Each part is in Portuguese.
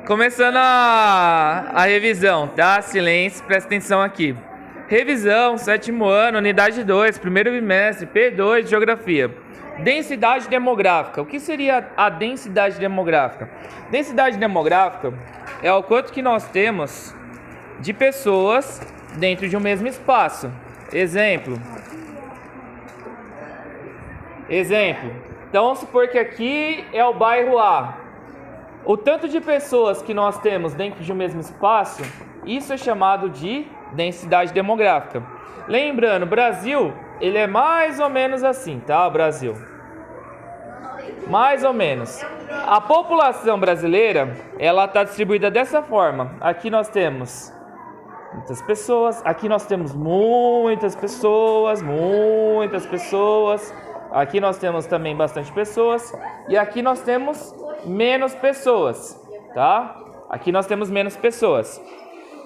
Começando a revisão, tá? Silêncio, presta atenção aqui. Revisão, sétimo ano, unidade 2, primeiro bimestre, P2, Geografia. Densidade demográfica. O que seria a densidade demográfica? Densidade demográfica é o quanto que nós temos de pessoas dentro de um mesmo espaço. Exemplo. Então, vamos supor que aqui é o bairro A. O tanto de pessoas que nós temos dentro de um mesmo espaço, isso é chamado de densidade demográfica. Lembrando, o Brasil, ele é mais ou menos assim, tá? O Brasil. Mais ou menos. A população brasileira, ela está distribuída dessa forma. Aqui nós temos muitas pessoas, aqui nós temos muitas pessoas. Aqui nós temos também bastante pessoas e aqui nós temos menos pessoas, tá? Aqui nós temos menos pessoas.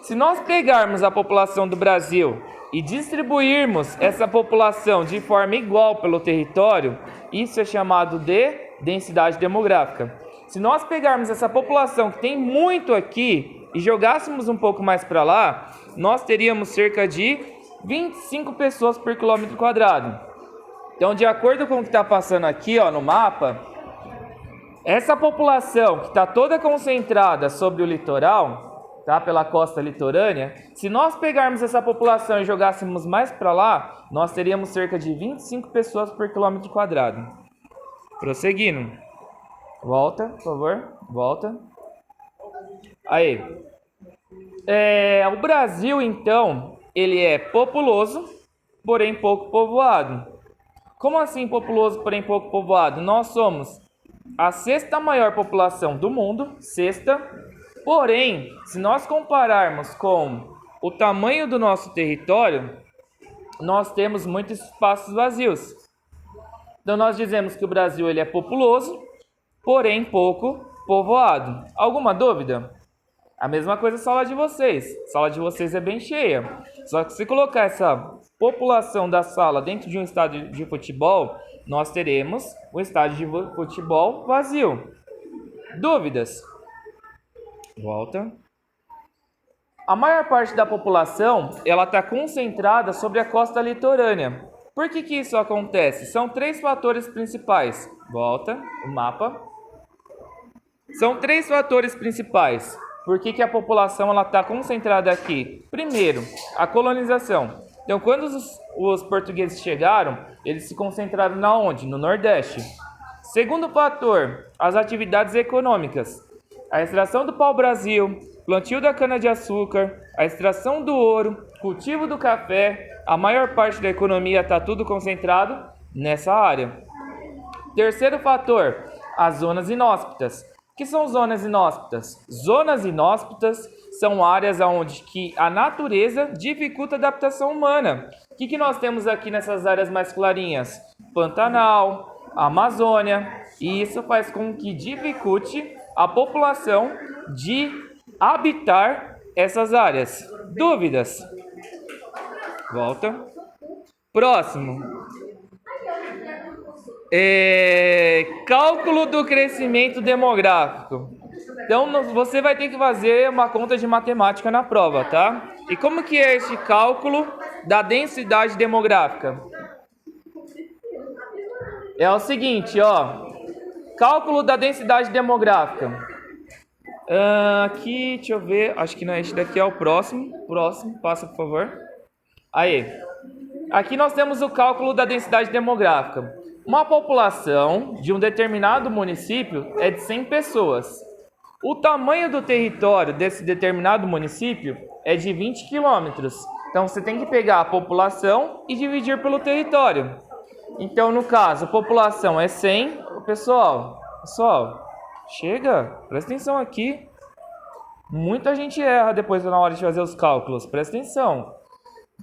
Se nós pegarmos a população do Brasil e distribuirmos essa população de forma igual pelo território, isso é chamado de densidade demográfica. Se nós pegarmos essa população que tem muito aqui e jogássemos um pouco mais para lá, nós teríamos cerca de 25 pessoas por quilômetro quadrado. Então, de acordo com o que está passando aqui, ó, no mapa, essa população que está toda concentrada sobre o litoral, tá, pela costa litorânea, se nós pegarmos essa população e jogássemos mais para lá, nós teríamos cerca de 25 pessoas por quilômetro quadrado. Prosseguindo. Volta, por favor. Volta. Aí. O Brasil, então, ele é populoso, porém pouco povoado. Como assim populoso, porém pouco povoado? Nós somos a sexta maior população do mundo, porém, se nós compararmos com o tamanho do nosso território, nós temos muitos espaços vazios. Então, nós dizemos que o Brasil ele é populoso, porém pouco povoado. Alguma dúvida? A mesma coisa a sala de vocês. A sala de vocês é bem cheia. Só que se colocar essa população da sala dentro de um estádio de futebol, nós teremos um estádio de futebol vazio. Dúvidas? Volta. A maior parte da população, ela está concentrada sobre a costa litorânea. Por que isso acontece? São 3 fatores principais. Volta, o mapa. São 3 fatores principais. Por que a população está concentrada aqui? Primeiro, a colonização. Então, quando os portugueses chegaram, eles se concentraram na onde? No Nordeste. Segundo fator, as atividades econômicas. A extração do pau-brasil, plantio da cana-de-açúcar, a extração do ouro, cultivo do café. A maior parte da economia está tudo concentrado nessa área. Terceiro fator, as zonas inóspitas. O que são zonas inóspitas? Zonas inóspitas são áreas onde que a natureza dificulta a adaptação humana. O que nós temos aqui nessas áreas mais clarinhas? Pantanal, Amazônia, e isso faz com que dificulte a população de habitar essas áreas. Dúvidas? Volta. Próximo. Cálculo do crescimento demográfico. Então, você vai ter que fazer uma conta de matemática na prova, tá? E como que é esse cálculo da densidade demográfica? É o seguinte, ó. Cálculo da densidade demográfica. Aqui, deixa eu ver. Acho que não é esse daqui, é o próximo. Próximo, passa, por favor. Aí. Aqui nós temos o cálculo da densidade demográfica. Uma população de um determinado município é de 100 pessoas. O tamanho do território desse determinado município é de 20 quilômetros. Então, você tem que pegar a população e dividir pelo território. Então, no caso, a população é 100. Pessoal, chega, presta atenção aqui. Muita gente erra depois na hora de fazer os cálculos, presta atenção.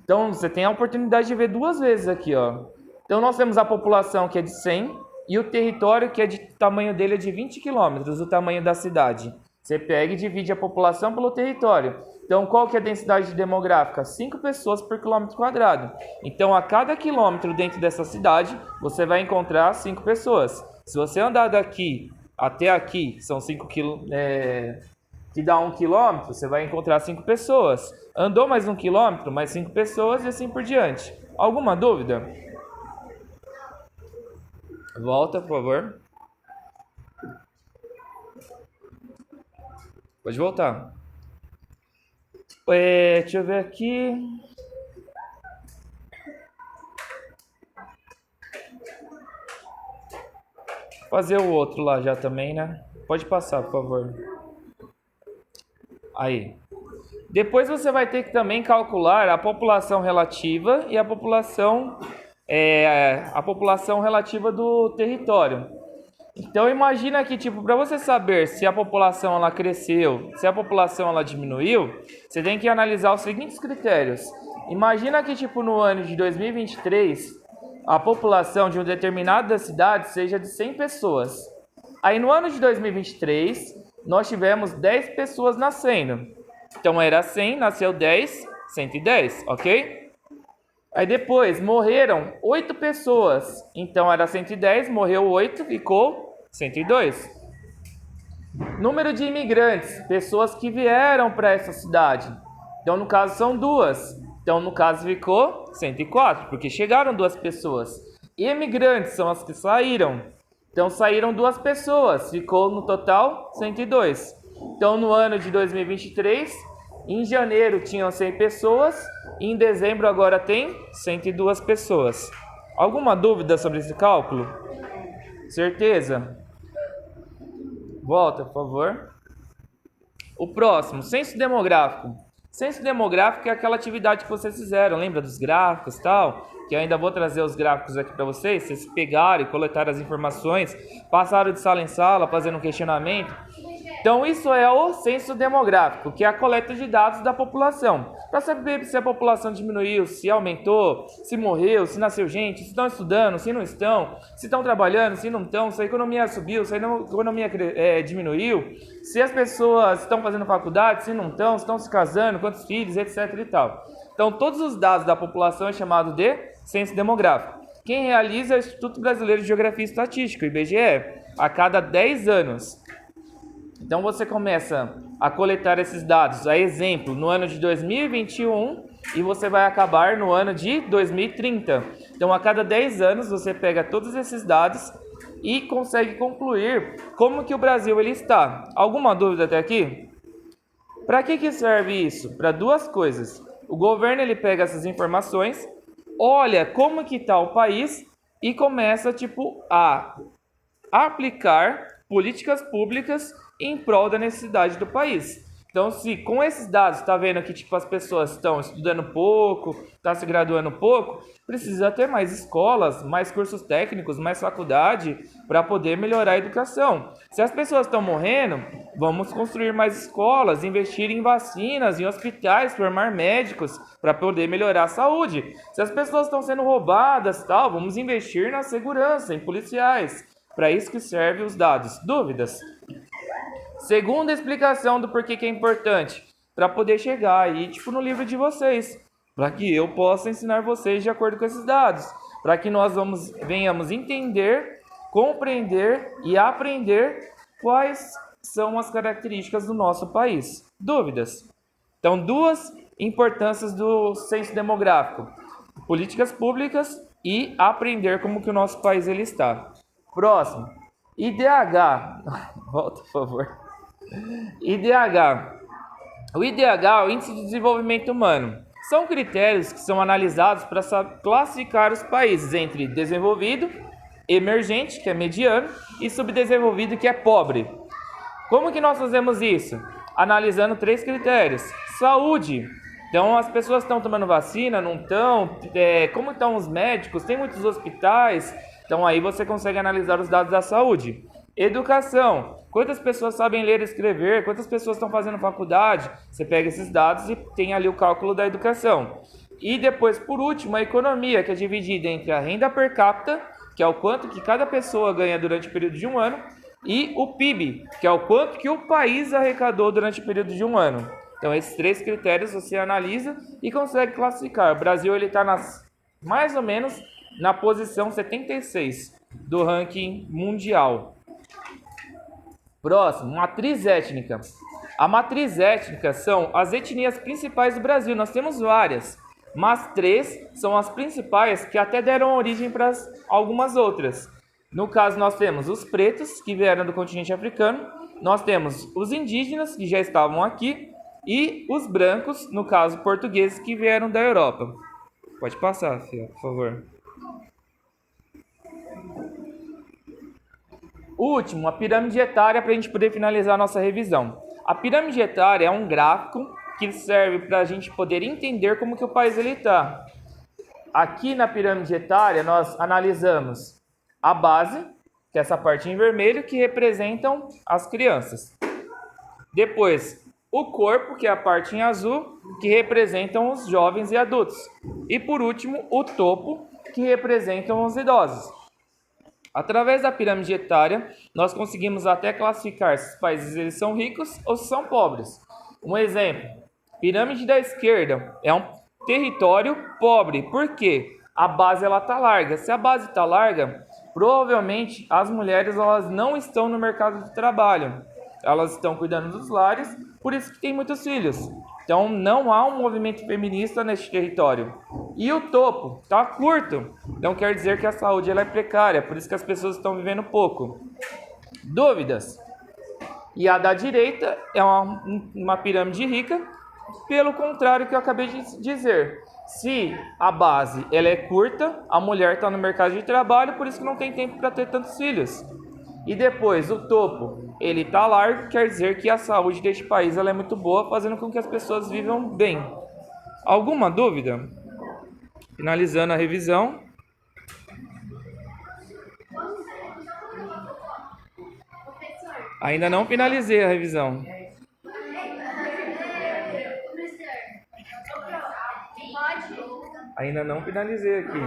Então, você tem a oportunidade de ver 2 vezes aqui, ó. Então, nós temos a população que é de 100 e o território que o tamanho dele é de 20 quilômetros, o tamanho da cidade. Você pega e divide a população pelo território. Então, qual que é a densidade demográfica? 5 pessoas por quilômetro quadrado. Então, a cada quilômetro dentro dessa cidade, você vai encontrar 5 pessoas. Se você andar daqui até aqui, são 5 que dá 1 quilômetro, você vai encontrar 5 pessoas. Andou mais 1 quilômetro, mais 5 pessoas e assim por diante. Alguma dúvida? Volta, por favor. Pode voltar. Deixa eu ver aqui. Fazer o outro lá já também, né? Pode passar, por favor. Aí. Depois você vai ter que também calcular a população relativa e a população relativa do território. Então imagina que, tipo, para você saber se a população ela cresceu, se a população ela diminuiu, você tem que analisar os seguintes critérios. Imagina que, tipo, no ano de 2023, a população de uma determinada cidade seja de 100 pessoas. Aí no ano de 2023, nós tivemos 10 pessoas nascendo. Então era 100, nasceu 10, 110, ok? Aí depois morreram 8 pessoas. Então era 110, morreu 8, ficou 102. Número de imigrantes, pessoas que vieram para essa cidade. Então no caso são 2. Então no caso ficou 104, porque chegaram 2 pessoas. E imigrantes são as que saíram. Então saíram 2 pessoas, ficou no total 102. Então no ano de 2023, em janeiro tinham 100 pessoas, e em dezembro agora tem 102 pessoas. Alguma dúvida sobre esse cálculo? Certeza? Volta, por favor. O próximo, censo demográfico. Censo demográfico é aquela atividade que vocês fizeram, lembra dos gráficos e tal? Que eu ainda vou trazer os gráficos aqui para vocês. Vocês pegaram e coletaram as informações, passaram de sala em sala, fazendo um questionamento. Então isso é o censo demográfico, que é a coleta de dados da população. Para saber se a população diminuiu, se aumentou, se morreu, se nasceu gente, se estão estudando, se não estão, se estão trabalhando, se não estão, se a economia subiu, se a economia diminuiu, se as pessoas estão fazendo faculdade, se não estão, se estão se casando, quantos filhos, etc. e tal. Então todos os dados da população é chamado de censo demográfico. Quem realiza é o Instituto Brasileiro de Geografia e Estatística, o IBGE, a cada 10 anos. Então você começa a coletar esses dados, a exemplo, no ano de 2021 e você vai acabar no ano de 2030. Então a cada 10 anos você pega todos esses dados e consegue concluir como que o Brasil ele está. Alguma dúvida até aqui? Para que serve isso? Para 2 coisas. O governo ele pega essas informações, olha como que está o país e começa a aplicar políticas públicas em prol da necessidade do país. Então, se com esses dados está vendo que as pessoas estão estudando pouco, estão se graduando pouco, precisa ter mais escolas, mais cursos técnicos, mais faculdade para poder melhorar a educação. Se as pessoas estão morrendo, vamos construir mais escolas, investir em vacinas, em hospitais, formar médicos para poder melhorar a saúde. Se as pessoas estão sendo roubadas, vamos investir na segurança, em policiais. Para isso que servem os dados. Dúvidas? Segunda explicação do porquê que é importante, para poder chegar aí, no livro de vocês, para que eu possa ensinar vocês de acordo com esses dados, para que nós venhamos entender, compreender e aprender quais são as características do nosso país. Dúvidas? Então, 2 importâncias do censo demográfico: políticas públicas e aprender como que o nosso país ele está. Próximo, IDH. Volta, por favor. IDH. O IDH é o Índice de Desenvolvimento Humano. São critérios que são analisados para classificar os países entre desenvolvido, emergente, que é mediano, e subdesenvolvido, que é pobre. Como que nós fazemos isso? Analisando 3 critérios. Saúde. Então, as pessoas estão tomando vacina, não estão? Como estão os médicos? Tem muitos hospitais? Então, aí você consegue analisar os dados da saúde. Educação. Quantas pessoas sabem ler e escrever? Quantas pessoas estão fazendo faculdade? Você pega esses dados e tem ali o cálculo da educação. E depois, por último, a economia, que é dividida entre a renda per capita, que é o quanto que cada pessoa ganha durante o período de um ano, e o PIB, que é o quanto que o país arrecadou durante o período de um ano. Então, esses 3 critérios você analisa e consegue classificar. O Brasil está mais ou menos na posição 76 do ranking mundial. Próximo, matriz étnica. A matriz étnica são as etnias principais do Brasil. Nós temos várias, mas 3 são as principais que até deram origem para algumas outras. No caso, nós temos os pretos, que vieram do continente africano, nós temos os indígenas, que já estavam aqui, e os brancos, no caso portugueses, que vieram da Europa. Pode passar, Fia, por favor. O último, a pirâmide etária, para a gente poder finalizar a nossa revisão. A pirâmide etária é um gráfico que serve para a gente poder entender como que o país está. Aqui na pirâmide etária, nós analisamos a base, que é essa parte em vermelho, que representam as crianças. Depois, o corpo, que é a parte em azul, que representam os jovens e adultos. E por último, o topo, que representam os idosos. Através da pirâmide etária, nós conseguimos até classificar se os países eles são ricos ou se são pobres. Um exemplo, pirâmide da esquerda é um território pobre. Por quê? A base está larga. Se a base está larga, provavelmente as mulheres elas não estão no mercado de trabalho. Elas estão cuidando dos lares, por isso que tem muitos filhos. Então não há um movimento feminista neste território. E o topo está curto, então quer dizer que a saúde ela é precária, por isso que as pessoas estão vivendo pouco. Dúvidas? E a da direita é uma pirâmide rica, pelo contrário que eu acabei de dizer. Se a base ela é curta, a mulher está no mercado de trabalho, por isso que não tem tempo para ter tantos filhos. E depois, o topo, ele está largo, quer dizer que a saúde deste país ela é muito boa, fazendo com que as pessoas vivam bem. Alguma dúvida? Finalizando a revisão. Ainda não finalizei a revisão. Ainda não finalizei aqui.